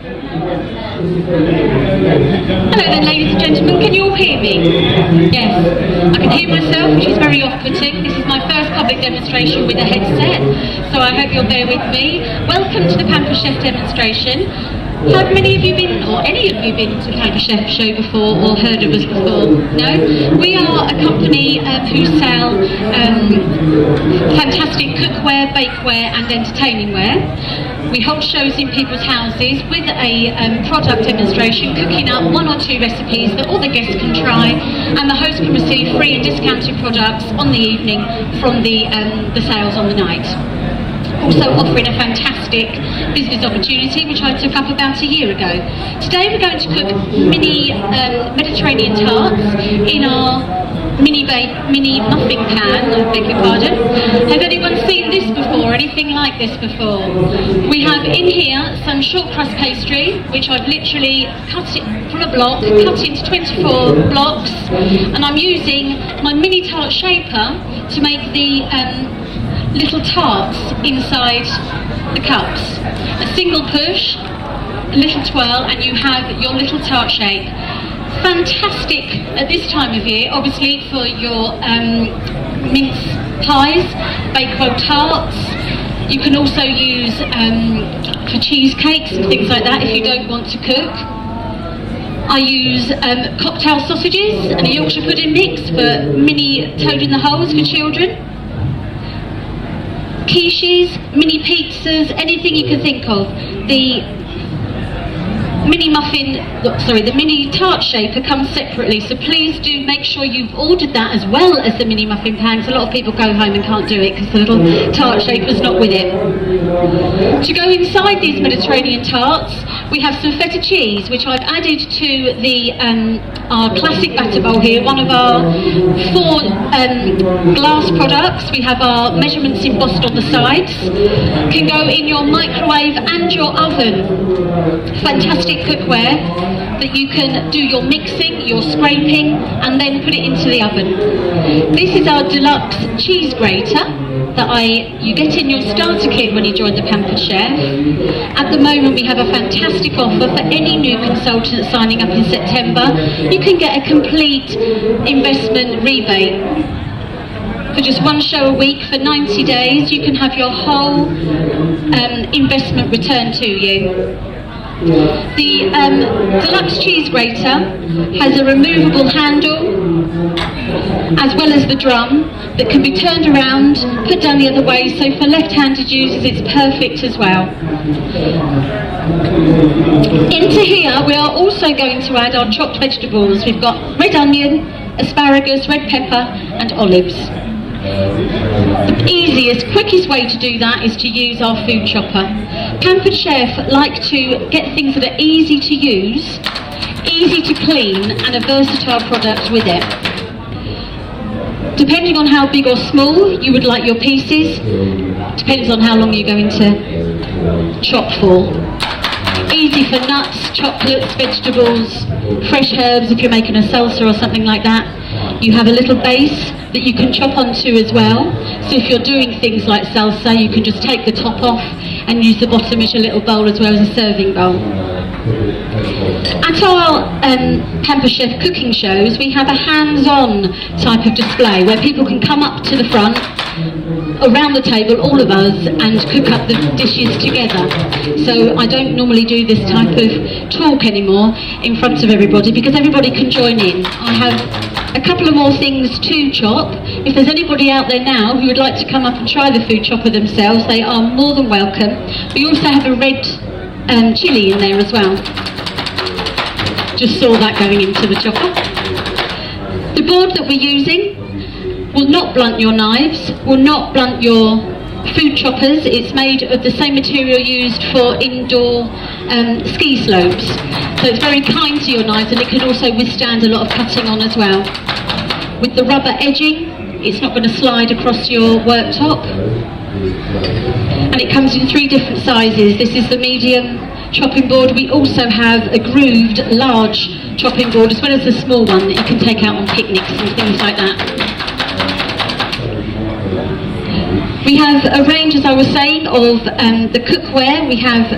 Hello then, ladies and gentlemen, can you all hear me? Yes, I can hear myself, which is very off-putting. This is my first public demonstration with a headset, so I hope you'll bear with me. Welcome to the Pampered Chef demonstration. Have many of you been, or any of you been to the Pampered Chef show before, or heard of us before? No? We are a company who sell fantastic cookware, bakeware and entertaining wear. We hold shows in people's houses with a product demonstration, cooking up 1 or 2 recipes that all the guests can try, and the host can receive free and discounted products on the evening from the sales on the night. Also offering a fantastic business opportunity which I took up about a year ago. Today we're going to cook mini Mediterranean tarts in our mini muffin pan, I beg your pardon. Has anyone seen this before, anything like this before? We have in here some short crust pastry, which I've literally cut it from a block, cut into 24 blocks, and I'm using my mini tart shaper to make the little tarts inside the cups. A single push, a little twirl, and you have your little tart shape. Fantastic at this time of year, obviously, for your mince pies, bakewell tarts. You can also use for cheesecakes and things like that if you don't want to cook. I use cocktail sausages and a Yorkshire pudding mix for mini toad in the holes for children. Quiches, mini pizzas, anything you can think of. The mini tart shaper comes separately, so please do make sure you've ordered that as well as the mini muffin pan, because a lot of people go home and can't do it because the little tart shaper's not with it. To go inside these Mediterranean tarts, we have some feta cheese, which I've added to the our classic batter bowl here, one of our 4 glass products. We have our measurements embossed on the sides. Can go in your microwave and your oven. Fantastic cookware that you can do your mixing, your scraping, and then put it into the oven. This is our deluxe cheese grater that you get in your starter kit when you join the Pampered Chef. At the moment we have a fantastic offer for any new consultant signing up in September. You can get a complete investment rebate. For just 1 show a week for 90 days, you can have your whole investment returned to you. The deluxe cheese grater has a removable handle as well as the drum that can be turned around, put down the other way, so for left-handed users it's perfect as well. Into here we are also going to add our chopped vegetables. We've got red onion, asparagus, red pepper and olives. The easiest, quickest way to do that is to use our food chopper. Pampered Chef like to get things that are easy to use, easy to clean, and a versatile product with it. Depending on how big or small you would like your pieces, depends on how long you're going to chop for. Easy for nuts, chocolates, vegetables, fresh herbs if you're making a salsa or something like that. You have a little base that you can chop onto as well. So if you're doing things like salsa, you can just take the top off and use the bottom as your little bowl as well as a serving bowl. At our Pampered Chef cooking shows, we have a hands-on type of display where people can come up to the front, around the table, all of us, and cook up the dishes together. So I don't normally do this type of talk anymore in front of everybody because everybody can join in. I have a couple of more things to chop. If there's anybody out there now who would like to come up and try the food chopper themselves, they are more than welcome. We also have a red chilli in there as well. Just saw that going into the chopper. The board that we're using will not blunt your knives, will not blunt your food choppers. It's made of the same material used for indoor ski slopes. So it's very kind to your knives, and it can also withstand a lot of cutting on as well. With the rubber edging, it's not going to slide across your worktop. And it comes in 3 different sizes. This is the medium chopping board. We also have a grooved large chopping board as well as the small one that you can take out on picnics and things like that. We have a range, as I was saying, of the cookware. We have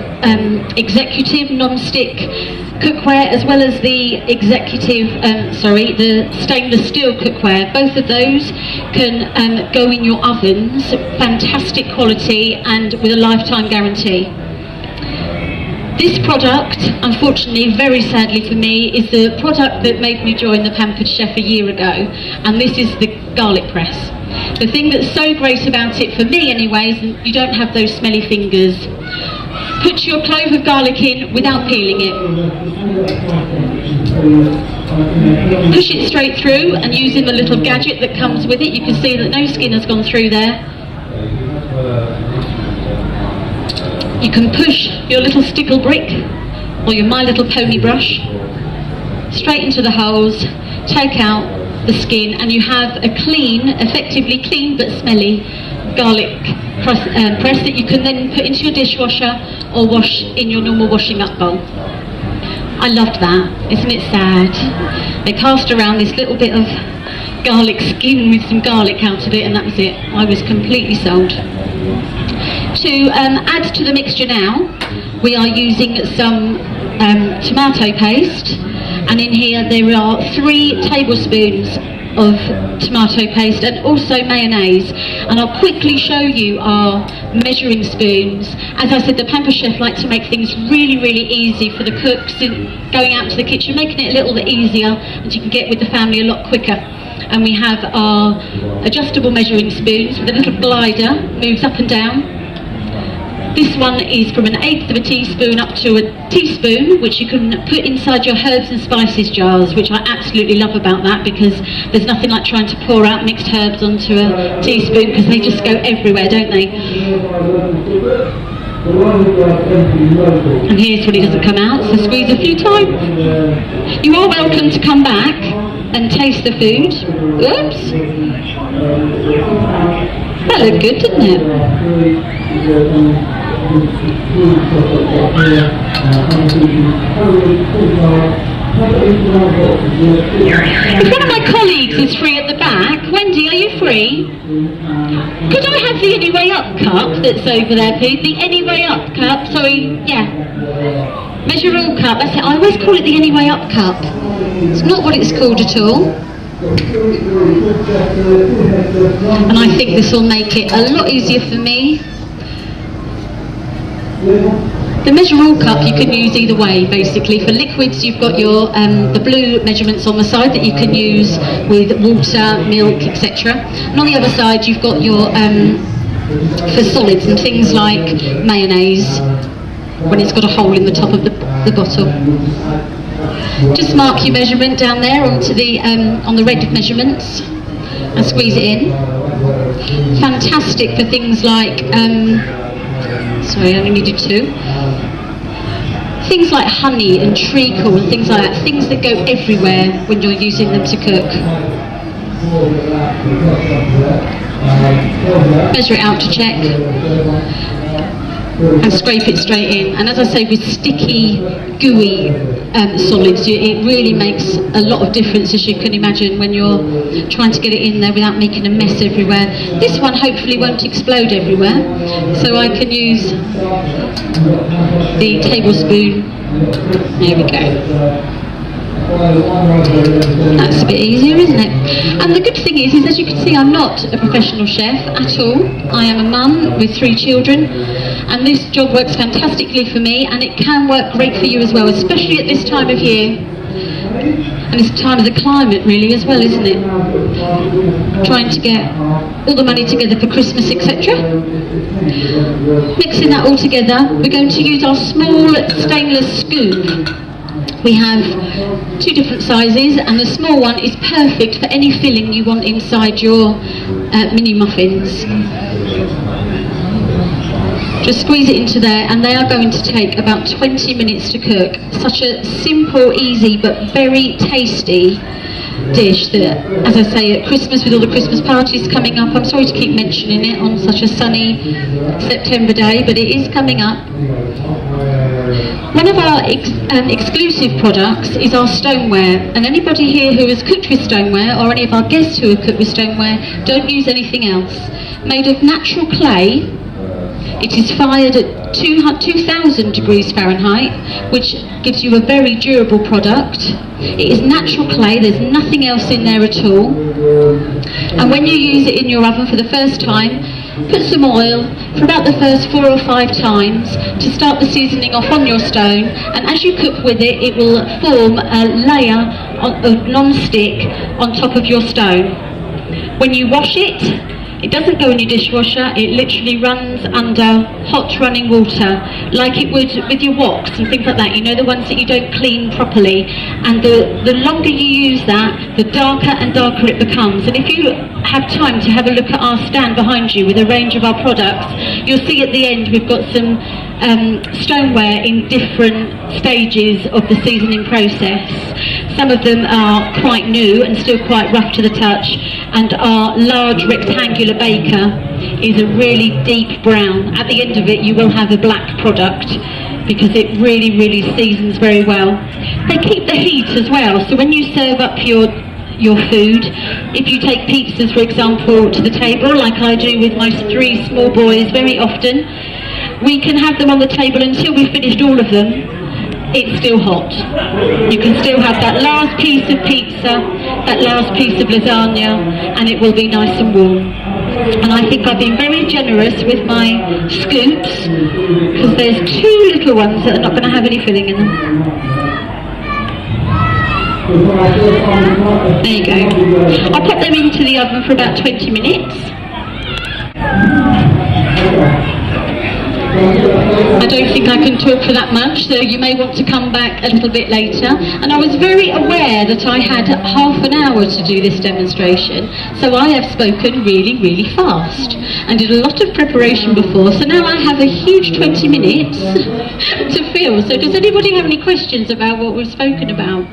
executive non-stick cookware, as well as the the stainless steel cookware. Both of those can go in your ovens, fantastic quality and with a lifetime guarantee. This product, unfortunately, very sadly for me, is the product that made me join the Pampered Chef a year ago, and this is the garlic press. The thing that's so great about it, for me anyway, is you don't have those smelly fingers. Put your clove of garlic in without peeling it. Push it straight through, and using the little gadget that comes with it, you can see that no skin has gone through there. You can push your little stickle brick or your My Little Pony brush straight into the holes, take out the skin, and you have a clean, effectively clean but smelly garlic press that you can then put into your dishwasher or wash in your normal washing up bowl. I loved that. Isn't it sad? They passed around this little bit of garlic skin with some garlic out of it, and that was it. I was completely sold. To add to the mixture now, we are using some tomato paste, and in here there are 3 tablespoons of tomato paste and also mayonnaise, and I'll quickly show you our measuring spoons. As I said, the Pampered Chef like to make things really, really easy for the cooks in going out to the kitchen, making it a little bit easier, and you can get with the family a lot quicker. And we have our adjustable measuring spoons with a little glider, moves up and down. This one is from 1/8 of a teaspoon up to a teaspoon, which you can put inside your herbs and spices jars, which I absolutely love about that, because there's nothing like trying to pour out mixed herbs onto a teaspoon, because they just go everywhere, don't they? And here's when it doesn't come out, so squeeze a few times. You are welcome to come back and taste the food. Oops! That looked good, didn't it? If one of my colleagues is free at the back, Wendy, are you free? Could I have the Anyway Up cup that's over there, please? The Anyway Up cup, sorry, yeah. Measure all cup, that's it. I always call it the Anyway Up cup. It's not what it's called at all. And I think this will make it a lot easier for me. The measure all cup you can use either way, basically. For liquids you've got your the blue measurements on the side that you can use with water, milk, etc. And on the other side you've got your for solids and things like mayonnaise, when it's got a hole in the top of the bottle. Just mark your measurement down there onto the on the red measurements and squeeze it in. Fantastic for things like sorry, I only needed 2. Things like honey and treacle and things like that, things that go everywhere when you're using them to cook. Measure it out to check and scrape it straight in. And as I say, with sticky, gooey solids, it really makes a lot of difference, as you can imagine, when you're trying to get it in there without making a mess everywhere. This one hopefully won't explode everywhere, so I can use the tablespoon. There we go. That's a bit easier, isn't it? And the good thing is as you can see, I'm not a professional chef at all. I am a mum with 3 children, and this job works fantastically for me, and it can work great for you as well, especially at this time of year. And it's the time of the climate really as well, isn't it? Trying to get all the money together for Christmas, etc. Mixing that all together, we're going to use our small stainless scoop. We have 2 different sizes, and the small one is perfect for any filling you want inside your mini muffins. Just squeeze it into there, and they are going to take about 20 minutes to cook. Such a simple, easy, but very tasty dish that, as I say, at Christmas, with all the Christmas parties coming up, I'm sorry to keep mentioning it on such a sunny September day, but it is coming up. One of our exclusive products is our stoneware, and anybody here who has cooked with stoneware, or any of our guests who have cooked with stoneware, don't use anything else. made of natural clay. It is fired at 2000 degrees Fahrenheit, which gives you a very durable product. It is natural clay, there's nothing else in there at all. And when you use it in your oven for the first time, put some oil for about the first 4 or 5 times to start the seasoning off on your stone, and as you cook with it, it will form a layer of non-stick on top of your stone. When you wash it, it doesn't go in your dishwasher, it literally runs under hot running water, like it would with your woks and things like that, you know, the ones that you don't clean properly. And the longer you use that, the darker and darker it becomes. And if you have time to have a look at our stand behind you with a range of our products, you'll see at the end we've got some stoneware in different stages of the seasoning process. Some of them are quite new and still quite rough to the touch, and our large rectangular baker is a really deep brown. At the end of it you will have a black product because it really seasons very well. They keep the heat as well, so when you serve up your food, if you take pizzas for example to the table, like I do with my 3 small boys very often, we can have them on the table until we've finished all of them. It's still hot. You can still have that last piece of pizza, that last piece of lasagna, and it will be nice and warm. And I think I've been very generous with my scoops, because there's 2 little ones that are not going to have any filling in them. There you go. I'll put them into the oven for about 20 minutes. I don't think I can talk for that much, so you may want to come back a little bit later. And I was very aware that I had half an hour to do this demonstration, so I have spoken really fast and did a lot of preparation before, so now I have a huge 20 minutes to fill. So does anybody have any questions about what we've spoken about?